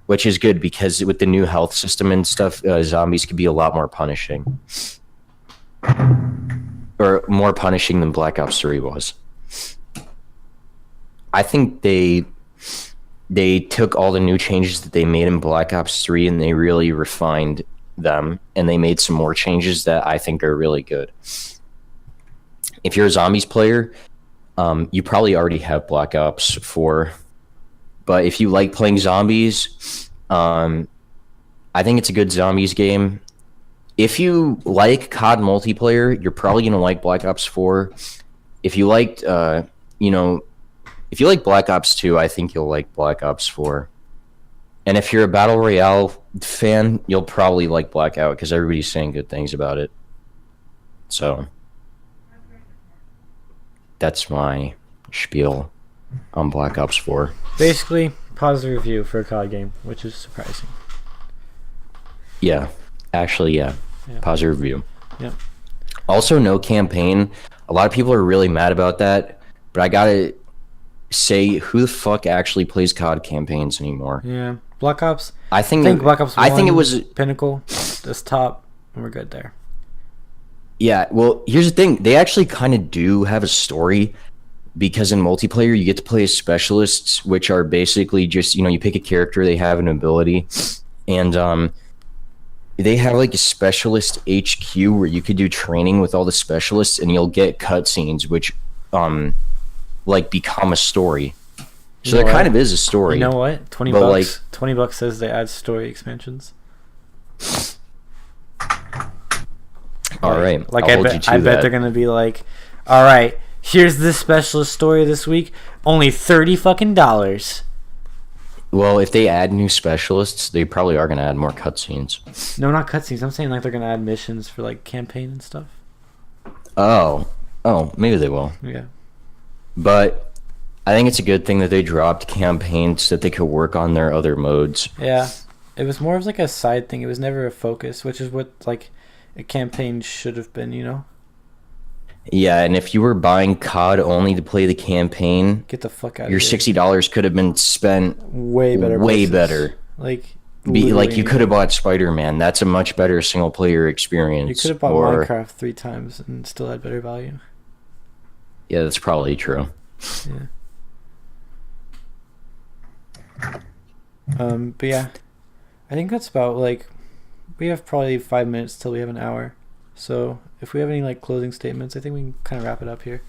Which is good because with the new health system and stuff, zombies could be a lot more punishing. Or more punishing than Black Ops 3 was. I think they took all the new changes that they made in Black Ops 3 and they really refined them. And they made some more changes that I think are really good. If you're a zombies player, you probably already have Black Ops 4. But if you like playing zombies, I think it's a good zombies game. If you like COD multiplayer, you're probably going to like Black Ops 4. If you liked, if you like Black Ops 2, I think you'll like Black Ops 4. And if you're a Battle Royale fan, you'll probably like Blackout because everybody's saying good things about it. So, that's my spiel on Black Ops 4. Basically, positive review for a COD game, which is surprising. Yeah, actually, yeah. Positive review. Yep. Also, no campaign. A lot of people are really mad about that, but I gotta say, who the fuck actually plays COD campaigns anymore? Yeah. Black Ops. I think Black Ops 1, I think it was Pinnacle. This top, and we're good there. Yeah, well, here's the thing. They actually kind of do have a story because in multiplayer, you get to play as specialists, which are basically just, you pick a character, they have an ability, and they have like a specialist HQ where you could do training with all the specialists and you'll get cutscenes, which like become a story. So there kind of is a story. You know what? $20 But, bucks. $20 says they add story expansions. All right. Like I'll hold you I to bet that. they're gonna be like, all right, here's this specialist story this week. Only $30 fucking dollars. Well, if they add new specialists, they probably are going to add more cutscenes. No, not cutscenes. I'm saying like they're gonna add missions for like campaign and stuff. Oh, maybe they will. Yeah. But I think it's a good thing that they dropped campaigns so that they could work on their other modes. Yeah. It was more of like a side thing. It was never a focus, which is what like a campaign should have been, Yeah, and if you were buying COD only to play the campaign, Get the fuck out your of here. $60 could have been spent way better. way places. better. Like like you literally could have bought Spider-Man. That's a much better single player experience. You could have bought Or- Minecraft 3 times and still had better value. Yeah, that's probably true. Yeah. But yeah, I think that's about like we have probably 5 minutes till we have an hour. So if we have any like closing statements, I think we can kind of wrap it up here.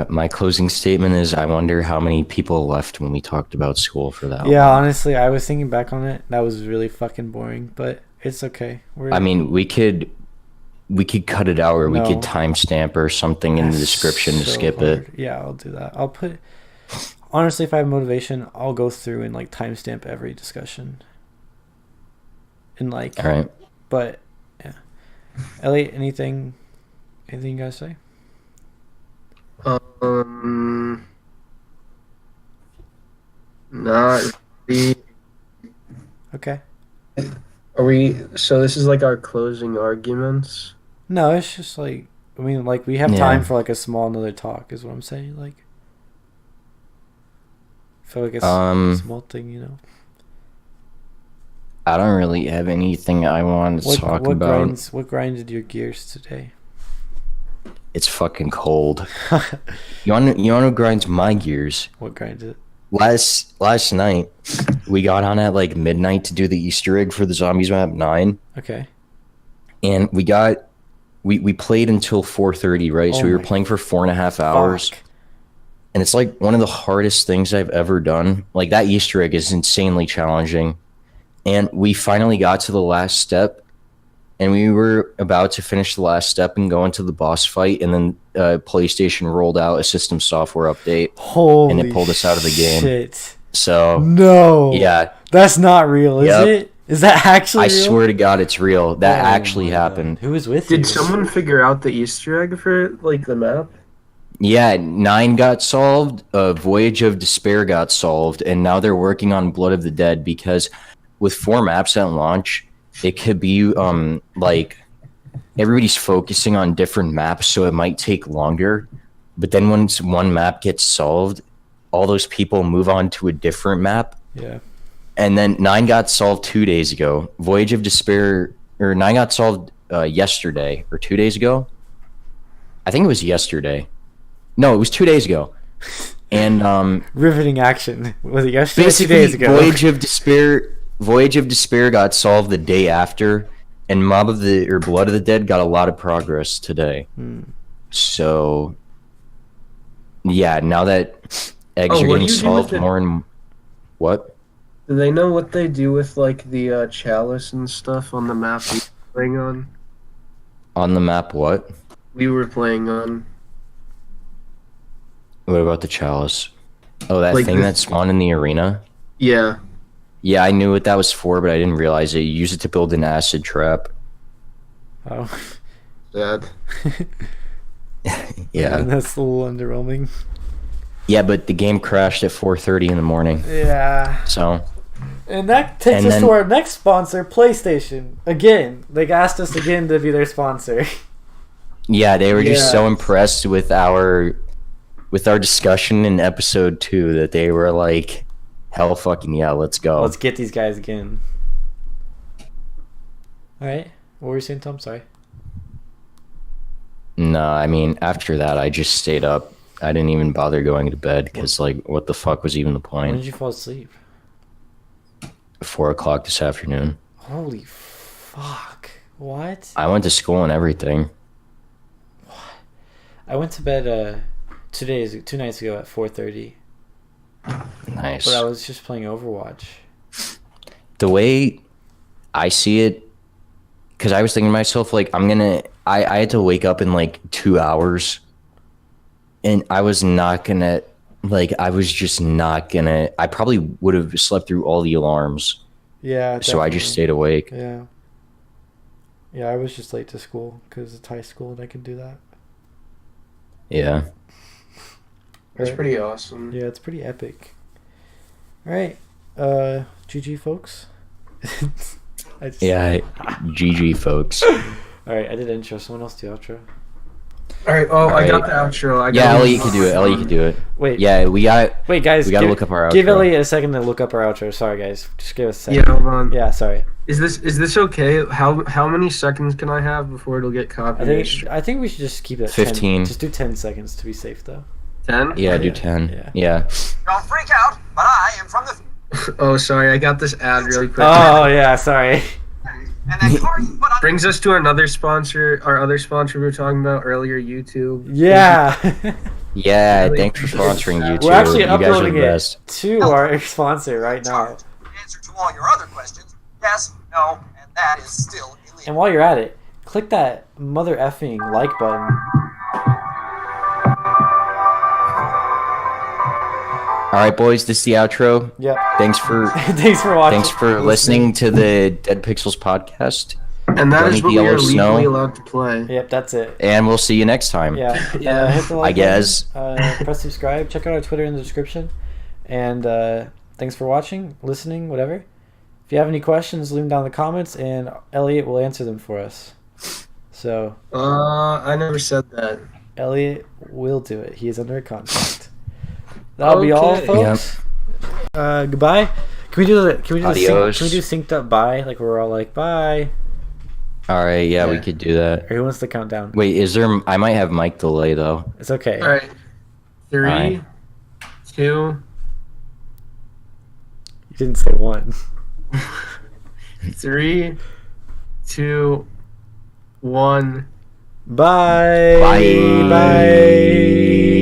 My closing statement is I wonder how many people left when we talked about school for that Yeah, long. honestly, I was thinking back on it. That was really fucking boring, but it's okay. I mean, we could cut it out, or we could No. timestamp or something in the That's description to so skip it. hard. Yeah, I'll do that. I'll put. Honestly, if I have motivation, I'll go through and like timestamp every discussion. And like, All right. but yeah, Elliot, anything you guys say? Not really. Okay. Are we? So this is like our closing arguments. No, it's just like I mean, like we have Yeah. time for like a small another talk, is what I'm saying. Like, I feel like it's a small thing, you know. I don't really have anything I want to talk about. What grinded your gears today? It's fucking cold. You want to know what grinds my gears? What grinded it? Last night, we got on at like midnight to do the Easter egg for the Zombies Map 9, Okay. and we played until 4:30, right? So Oh we were my playing for 4.5 hours, Fuck. and it's like one of the hardest things I've ever done. Like that Easter egg is insanely challenging, and we finally got to the last step, and we were about to finish the last step and go into the boss fight, and then PlayStation rolled out a system software update. Holy And it pulled us out of the game. Shit. So No. yeah, That's not real, is Yep. it? Is that actually I real? swear to God, it's real. That Oh actually my God. happened. Who was with you? Did someone figure out the Easter egg for like the map? Yeah, 9 got solved. Voyage of Despair got solved, and now they're working on Blood of the Dead because with 4 maps at launch, it could be like everybody's focusing on different maps, so it might take longer. But then once one map gets solved, all those people move on to a different map. Yeah. And then 9 got solved 2 days ago. Voyage of Despair, or 9 got solved yesterday or 2 days ago. I think it was yesterday. No, it was 2 days ago. And Riveting action. Was it yesterday? 2 basically, days ago. Voyage of Despair got solved the day after, and Blood of the Dead got a lot of progress today. So, yeah, now that eggs Oh, are what getting do you do with solved it? more and what? Do they know what they do with like the chalice and stuff on the map we were playing on? On the map, what? We were playing on. What about the chalice? Oh, that Like thing this- that spawned in the arena? Yeah. Yeah, I knew what that was for, but I didn't realize it. You use it to build an acid trap. Oh. Sad. Yeah. That's a little underwhelming. Yeah, but the game crashed at 4:30 in the morning. Yeah. So, And that takes And us then- to our next sponsor, PlayStation. Again, they asked us again to be their sponsor. yeah, they were just so Yes. impressed with our discussion in episode 2 that they were like, hell fucking yeah, let's go. Let's get these guys again. All right. What were you saying, Tom? Sorry. No, I mean, after that, I just stayed up. I didn't even bother going to bed because, like, what the fuck was even the When point? did you fall asleep? 4 o'clock this afternoon. Holy fuck. What? I went to school and everything. I went to bed 2 nights ago at 4:30, Nice. but I was just playing Overwatch. The way I see it, because I was thinking to myself, like, I had to wake up in like 2 hours, and I was not gonna, like, I was just not gonna, I probably would have slept through all the alarms, Yeah. so I just definitely. stayed awake. Yeah. Yeah, I was just late to school because it's high school and I can do that. Yeah. That's Right. pretty awesome. Yeah, it's pretty epic. All right. GG, folks. I just, Yeah. GG, folks. All right, I did intro. Someone else do outro. All right. Oh, I got Alright. the outro. Yeah, Ellie, you can do it. Ellie, you can do it. Wait. Yeah, we got. Wait, guys. We gotta look up our Give outro. Elliot a second to look up our outro. Sorry, guys. Just give us a second. Yeah, hold on. Yeah, sorry. Is this okay? How many seconds can I have before it'll get copied? I think we should just keep it at 15. 10. Just do 10 seconds to be safe, though. 10? Yeah, do Yeah, 10. yeah. Yeah. Don't freak out, but I am from the Oh, sorry. I got this ad really quick. Oh, yeah, sorry. And then Corey put on Brings us to another sponsor, our other sponsor we were talking about earlier, YouTube. Yeah. Yeah, Really thanks for sponsoring YouTube. We're actually You guys are uploading the it best. to our sponsor right now. charge. In answer to all your other questions, yes, no, and that is still illegal. And while you're at it, click that mother effing like button. All right, boys, this is the outro. Yep. Thanks for Thanks for watching. thanks for listening to the Dead Pixels podcast. And that Don't is eat what the we yellow are snow. legally allowed to play. Yep, that's it. And we'll see you next time. Yeah. Yeah. Hit the like I guess. button, press subscribe. Check out our Twitter in the description. And thanks for watching, listening, whatever. If you have any questions, leave them down in the comments, and Elliot will answer them for us. So, I never said that. Elliot will do it. He is under a contract. That'll be all, Okay. folks. Goodbye. Can we do the Adios. can we do synced up bye? Like we're all like bye. All right, yeah, we Yeah. could do that. Or who wants to count down? Wait, is there? I might have mic delay though. It's okay. All right. 3, Alright. 2, You didn't say one. 3, 2, 1. Bye. Bye. Bye.